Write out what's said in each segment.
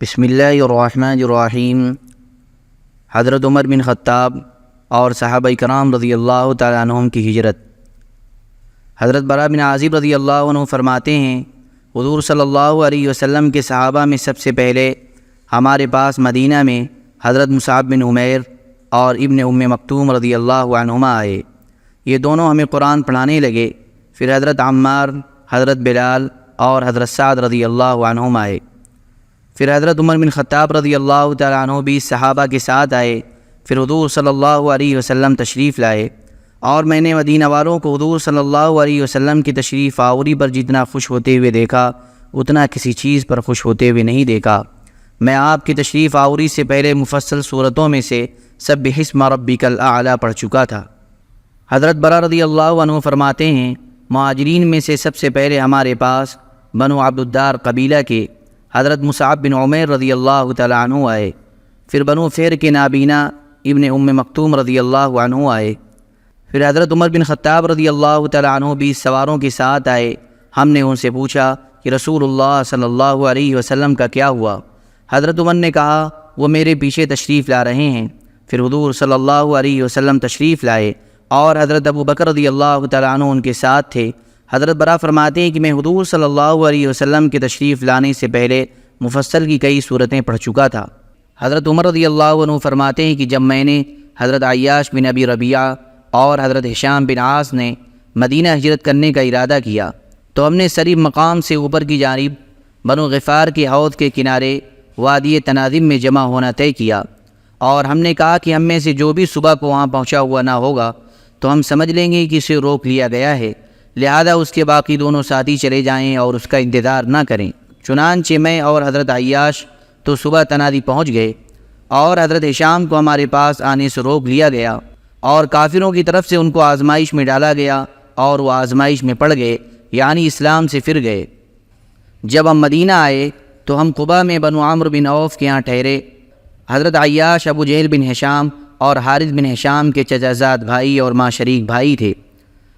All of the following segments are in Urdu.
بسم اللہ الرحمن الرحیم۔ حضرت عمر بن خطاب اور صحابہ کرام رضی اللہ تعالیٰ عنہم کی ہجرت۔ حضرت براء بن عازب رضی اللہ عنہ فرماتے ہیں، حضور صلی اللہ علیہ وسلم کے صحابہ میں سب سے پہلے ہمارے پاس مدینہ میں حضرت مصعب بن عمیر اور ابن مکتوم رضی اللہ عنہما آئے۔ یہ دونوں ہمیں قرآن پڑھانے لگے۔ پھر حضرت عمار، حضرت بلال اور حضرت سعد رضی اللہ عنہم آئے۔ پھر حضرت عمر بن خطاب رضی اللہ تعالیٰ عنہ بھی صحابہ کے ساتھ آئے۔ پھر حضور صلی اللہ علیہ وسلم تشریف لائے، اور میں نے مدینہ والوں کو حضور صلی اللہ علیہ وسلم کی تشریف آوری پر جتنا خوش ہوتے ہوئے دیکھا، اتنا کسی چیز پر خوش ہوتے ہوئے نہیں دیکھا۔ میں آپ کی تشریف آوری سے پہلے مفصل صورتوں میں سے سبح اسم ربک الاعلی پڑھ چکا تھا۔ حضرت براء رضی اللہ عنہ فرماتے ہیں، مہاجرین میں سے سب سے پہلے ہمارے پاس بنو عبد الدار قبیلہ کے حضرت مصعب بن عمیر رضی اللہ تعالیٰ عنہ آئے۔ پھر بنو فہر کے نابینا ابن مکتوم رضی اللہ عنہ آئے۔ پھر حضرت عمر بن خطاب رضی اللہ تعالیٰ عنہ 20 سواروں کے ساتھ آئے۔ ہم نے ان سے پوچھا کہ رسول اللہ صلی اللہ علیہ وسلم کا کیا ہوا؟ حضرت عمر نے کہا، وہ میرے پیچھے تشریف لا رہے ہیں۔ پھر حضور صلی اللہ علیہ وسلم تشریف لائے، اور حضرت ابو بکر رضی اللہ تعالیٰ عنہ ان کے ساتھ تھے۔ حضرت براء فرماتے ہیں کہ میں حضور صلی اللہ علیہ وسلم کے تشریف لانے سے پہلے مفصل کی کئی صورتیں پڑھ چکا تھا۔ حضرت عمر رضی اللہ عنہ فرماتے ہیں کہ جب میں نے حضرت عیاش بن ابی ربیعہ اور حضرت ہشام بن عاص نے مدینہ ہجرت کرنے کا ارادہ کیا، تو ہم نے صریب مقام سے اوپر کی جانب بنو غفار کے حوض کے کنارے وادی تناظم میں جمع ہونا طے کیا، اور ہم نے کہا کہ ہم میں سے جو بھی صبح کو وہاں پہنچا ہوا نہ ہوگا تو ہم سمجھ لیں گے کہ اسے روک لیا گیا ہے، لہذا اس کے باقی دونوں ساتھی چلے جائیں اور اس کا انتظار نہ کریں۔ چنانچہ میں اور حضرت عیاش تو صبح تنادی پہنچ گئے، اور حضرت ہشام کو ہمارے پاس آنے سے روک لیا گیا، اور کافروں کی طرف سے ان کو آزمائش میں ڈالا گیا، اور وہ آزمائش میں پڑ گئے، یعنی اسلام سے پھر گئے۔ جب ہم مدینہ آئے تو ہم قباء میں بنو عمرو بن عوف کے ہاں ٹھہرے۔ حضرت عیاش ابو جہل بن ہشام اور حارث بن ہشام کے چچا زاد بھائی اور ماں شریک بھائی تھے۔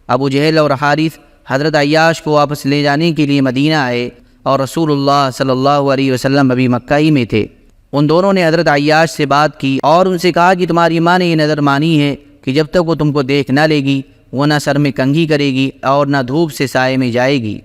ابو جہل اور حارث حضرت عیاش کو واپس لے جانے کے لیے مدینہ آئے، اور رسول اللہ صلی اللہ علیہ وسلم ابھی مکہ ہی میں تھے۔ ان دونوں نے حضرت عیاش سے بات کی اور ان سے کہا کہ تمہاری ماں نے یہ نظر مانی ہے کہ جب تک وہ تم کو دیکھ نہ لے گی، وہ نہ سر میں کنگھی کرے گی اور نہ دھوپ سے سائے میں جائے گی۔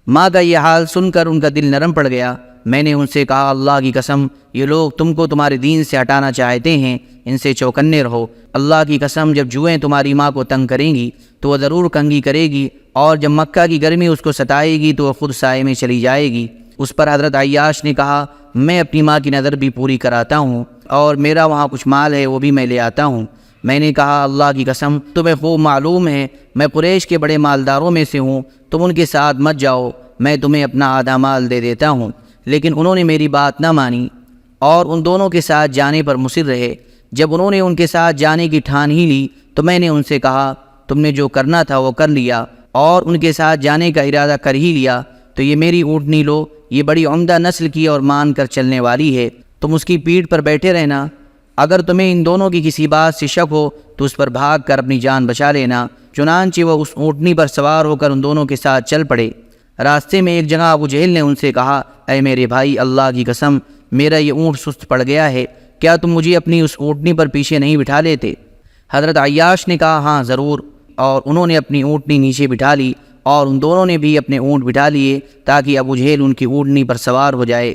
ماں کا یہ حال سن کر ان کا دل نرم پڑ گیا۔ میں نے ان سے کہا، اللہ کی قسم، یہ لوگ تم کو تمہارے دین سے ہٹانا چاہتے ہیں، ان سے چوکنے رہو۔ اللہ کی قسم، جب جوئیں تمہاری ماں کو تنگ کریں گی تو وہ ضرور کنگھی کرے گی، اور جب مکہ کی گرمی اس کو ستائے گی تو وہ خود سائے میں چلی جائے گی۔ اس پر حضرت عیاش نے کہا، میں اپنی ماں کی نظر بھی پوری کراتا ہوں، اور میرا وہاں کچھ مال ہے وہ بھی میں لے آتا ہوں۔ میں نے کہا، اللہ کی قسم، تمہیں خوب معلوم ہے میں قریش کے بڑے مالداروں میں سے ہوں، تم ان کے ساتھ مت جاؤ، میں تمہیں اپنا آدھا مال دے دیتا ہوں۔ لیکن انہوں نے میری بات نہ مانی اور ان دونوں کے ساتھ جانے پر مصر رہے۔ جب انہوں نے ان کے ساتھ جانے کی ٹھان ہی لی تو میں نے ان سے کہا، تم نے جو کرنا تھا وہ کر لیا اور ان کے ساتھ جانے کا ارادہ کر ہی لیا، تو یہ میری اونٹنی لو، یہ بڑی عمدہ نسل کی اور مان کر چلنے والی ہے، تم اس کی پیٹھ پر بیٹھے رہنا۔ اگر تمہیں ان دونوں کی کسی بات سے شک ہو تو اس پر بھاگ کر اپنی جان بچا لینا۔ چنانچہ وہ اس اونٹنی پر سوار ہو کر ان دونوں کے ساتھ چل پڑے۔ راستے میں ایک جگہ ابو جہل نے ان سے کہا، اے میرے بھائی، اللہ کی قسم، میرا یہ اونٹ سست پڑ گیا ہے، کیا تم مجھے اپنی اس اونٹنی پر پیچھے نہیں بٹھا لیتے؟ حضرت عیاش نے کہا، ہاں ضرور، اور انہوں نے اپنی اونٹنی نیچے بٹھا لی، اور ان دونوں نے بھی اپنے اونٹ بٹھا لیے تاکہ ابو جہل ان کی اونٹنی پر سوار ہو جائے۔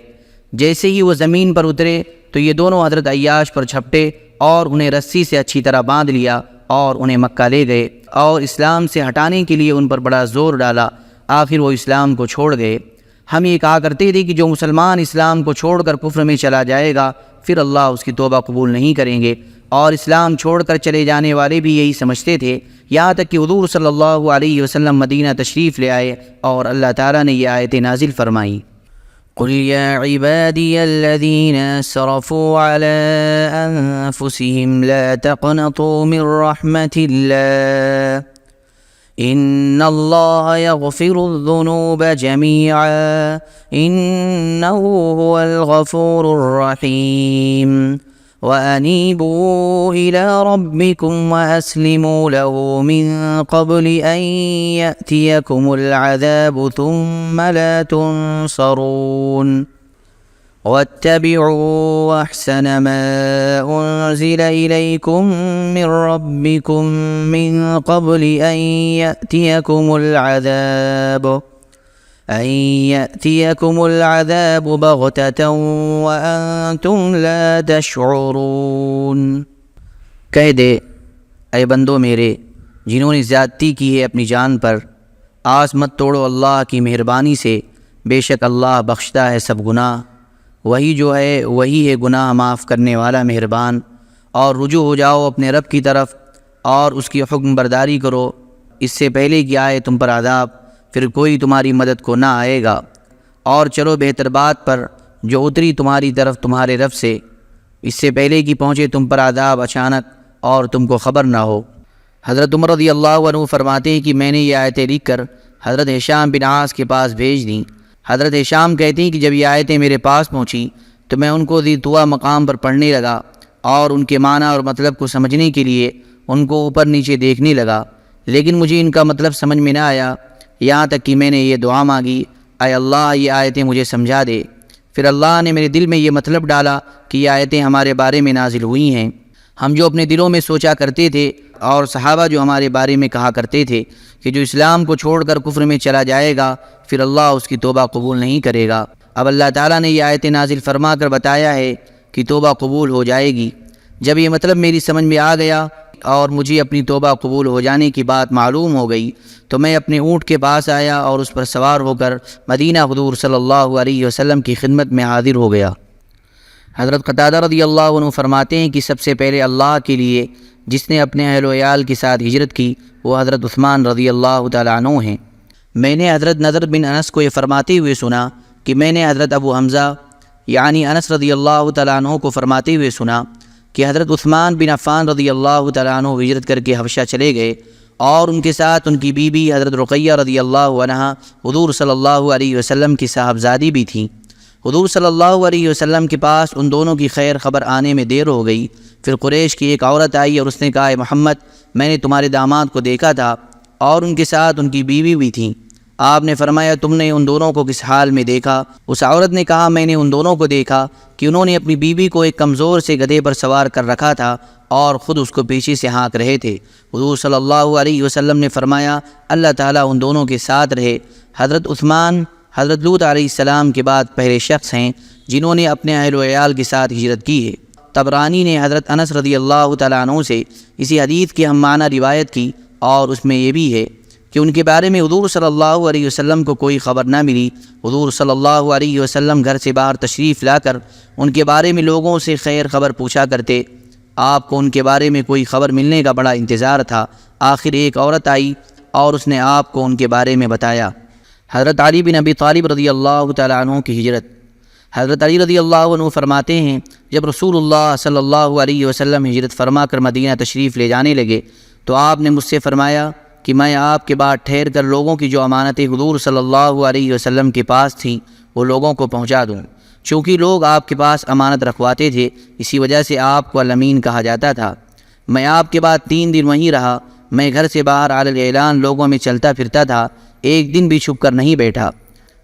جیسے ہی وہ زمین پر اترے تو یہ دونوں حضرت عیاش پر جھپٹے اور انہیں رسی سے اچھی طرح باندھ لیا اور انہیں مکہ لے گئے، اور اسلام سے ہٹانے کے لیے ان پر بڑا زور ڈالا۔ آخر وہ اسلام کو چھوڑ گئے۔ ہم یہ کہا کرتے تھے کہ جو مسلمان اسلام کو چھوڑ کر کفر میں چلا جائے گا پھر اللہ اس کی توبہ قبول نہیں کریں گے، اور اسلام چھوڑ کر چلے جانے والے بھی یہی سمجھتے تھے، یہاں تک کہ حضور صلی اللہ علیہ وسلم مدینہ تشریف لے آئے اور اللہ تعالیٰ نے یہ آیتیں نازل فرمائیں۔ قل يا عبادي الذين اسرفوا على انفسهم لا تقنطوا من رحمة الله ان الله يغفر الذنوب جميعا انه هو الغفور الرحيم وانيبوا الى ربكم واسلموا له من قبل ان ياتيكم العذاب ثم لا تنصرون واتبعوا أحسن ما أنزل إليكم من ربكم من قبل أن يأتيكم العذاب بغتة وأنتم لا تشعرون۔ کہہ دے اے بندو میرے جنہوں نے زیادتی کی ہے اپنی جان پر، آس مت توڑو اللہ کی مہربانی سے، بے شک اللہ بخشتا ہے سب گناہ، وہی جو ہے وہی ہے گناہ معاف کرنے والا مہربان۔ اور رجوع ہو جاؤ اپنے رب کی طرف اور اس کی حکم برداری کرو، اس سے پہلے کہ آئے تم پر عذاب، پھر کوئی تمہاری مدد کو نہ آئے گا۔ اور چلو بہتر بات پر جو اتری تمہاری طرف تمہارے رب سے، اس سے پہلے کہ پہنچے تم پر عذاب اچانک اور تم کو خبر نہ ہو۔ حضرت عمر رضی اللہ عنہ فرماتے ہیں کہ میں نے یہ آیتیں لکھ کر حضرت ہشام بن عاص کے پاس بھیج دیں۔ حضرت ہشام کہتے ہیں کہ جب یہ آیتیں میرے پاس پہنچی تو میں ان کو ذی طویٰ مقام پر پڑھنے لگا اور ان کے معنی اور مطلب کو سمجھنے کے لیے ان کو اوپر نیچے دیکھنے لگا، لیکن مجھے ان کا مطلب سمجھ میں نہ آیا، یہاں تک کہ میں نے یہ دعا مانگی، اے اللہ یہ آیتیں مجھے سمجھا دے۔ پھر اللہ نے میرے دل میں یہ مطلب ڈالا کہ یہ آیتیں ہمارے بارے میں نازل ہوئی ہیں، ہم جو اپنے دلوں میں سوچا کرتے تھے اور صحابہ جو ہمارے بارے میں کہا کرتے تھے کہ جو اسلام کو چھوڑ کر کفر میں چلا جائے گا پھر اللہ اس کی توبہ قبول نہیں کرے گا۔ اب اللہ تعالیٰ نے یہ آیتیں نازل فرما کر بتایا ہے کہ توبہ قبول ہو جائے گی۔ جب یہ مطلب میری سمجھ میں آ گیا اور مجھے اپنی توبہ قبول ہو جانے کی بات معلوم ہو گئی تو میں اپنے اونٹ کے پاس آیا اور اس پر سوار ہو کر مدینہ حضور صلی اللہ علیہ وسلم کی خدمت میں حاضر ہو گیا۔ حضرت قتادہ رضی اللہ عنہ فرماتے ہیں کہ سب سے پہلے اللہ کے لیے جس نے اپنے اہل و عیال کے ساتھ ہجرت کی وہ حضرت عثمان رضی اللہ تعالیٰ عنہ ہیں۔ میں نے حضرت نضر بن انس کو یہ فرماتے ہوئے سنا کہ میں نے حضرت ابو حمزہ یعنی انس رضی اللہ تعالیٰ عنہ کو فرماتے ہوئے سنا کہ حضرت عثمان بن عفان رضی اللہ تعالیٰ عنہ ہجرت کر کے حبشہ چلے گئے اور ان کے ساتھ ان کی بیوی حضرت رقیہ رضی اللہ عنہا حضور صلی اللہ علیہ وسلم کی صاحبزادی بھی تھیں۔ حضور صلی اللہ علیہ وسلم کے پاس ان دونوں کی خیر خبر آنے میں دیر ہو گئی۔ پھر قریش کی ایک عورت آئی اور اس نے کہا، اے محمد میں نے تمہارے داماد کو دیکھا تھا اور ان کے ساتھ ان کی بیوی بھی تھیں۔ آپ نے فرمایا تم نے ان دونوں کو کس حال میں دیکھا؟ اس عورت نے کہا میں نے ان دونوں کو دیکھا کہ انہوں نے اپنی بیوی کو ایک کمزور سے گدھے پر سوار کر رکھا تھا اور خود اس کو پیچھے سے ہانک رہے تھے۔ حضور صلی اللہ علیہ وسلم نے فرمایا اللہ تعالیٰ ان دونوں کے ساتھ رہے۔ حضرت عثمان حضرت لوط علیہ السلام کے بعد پہلے شخص ہیں جنہوں نے اپنے اہل و عیال کے ساتھ ہجرت کی ہے۔ طبرانی نے حضرت انس رضی اللہ تعالیٰ عنہ سے اسی حدیث کی ہم معنی روایت کی اور اس میں یہ بھی ہے کہ ان کے بارے میں حضور صلی اللہ علیہ وسلم کو کوئی خبر نہ ملی۔ حضور صلی اللہ علیہ وسلم گھر سے باہر تشریف لا کر ان کے بارے میں لوگوں سے خیر خبر پوچھا کرتے۔ آپ کو ان کے بارے میں کوئی خبر ملنے کا بڑا انتظار تھا۔ آخر ایک عورت آئی اور اس نے آپ کو ان کے بارے میں بتایا۔ حضرت علی بن ابی طالب رضی اللہ تعالیٰ عنہ کی ہجرت۔ حضرت علی رضی اللہ عنہ فرماتے ہیں جب رسول اللہ صلی اللہ علیہ وسلم ہجرت فرما کر مدینہ تشریف لے جانے لگے تو آپ نے مجھ سے فرمایا کہ میں آپ کے بعد ٹھہر کر لوگوں کی جو امانتیں حضور صلی اللہ علیہ وسلم کے پاس تھیں وہ لوگوں کو پہنچا دوں۔ چونکہ لوگ آپ کے پاس امانت رکھواتے تھے اسی وجہ سے آپ کو الامین کہا جاتا تھا۔ میں آپ کے بعد 3 دن وہیں رہا۔ میں گھر سے باہر علی الاعلان لوگوں میں چلتا پھرتا تھا، ایک دن بھی چھپ کر نہیں بیٹھا۔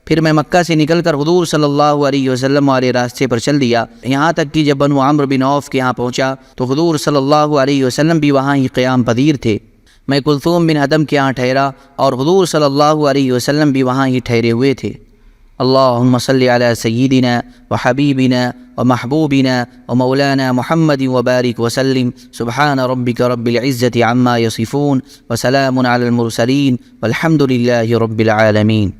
پھر میں مکہ سے نکل کر حضور صلی اللہ علیہ وسلم والے راستے پر چل دیا، یہاں تک کہ جب بنو عمرو بن عوف کے یہاں پہنچا تو حضور صلی اللہ علیہ وسلم بھی وہاں ہی قیام پذیر تھے۔ میں کلثوم بن ادم کے یہاں ٹھہرا اور حضور صلی اللہ علیہ وسلم بھی وہاں ہی ٹھہرے ہوئے تھے۔ اللہم صلی علی سیدنا و حبیبنا و محبوبنا و مولانا محمد و بارک وسلم۔ سبحان ربک رب العزة عما یصفون و سلام علی المرسلین والحمد للہ رب العالمین۔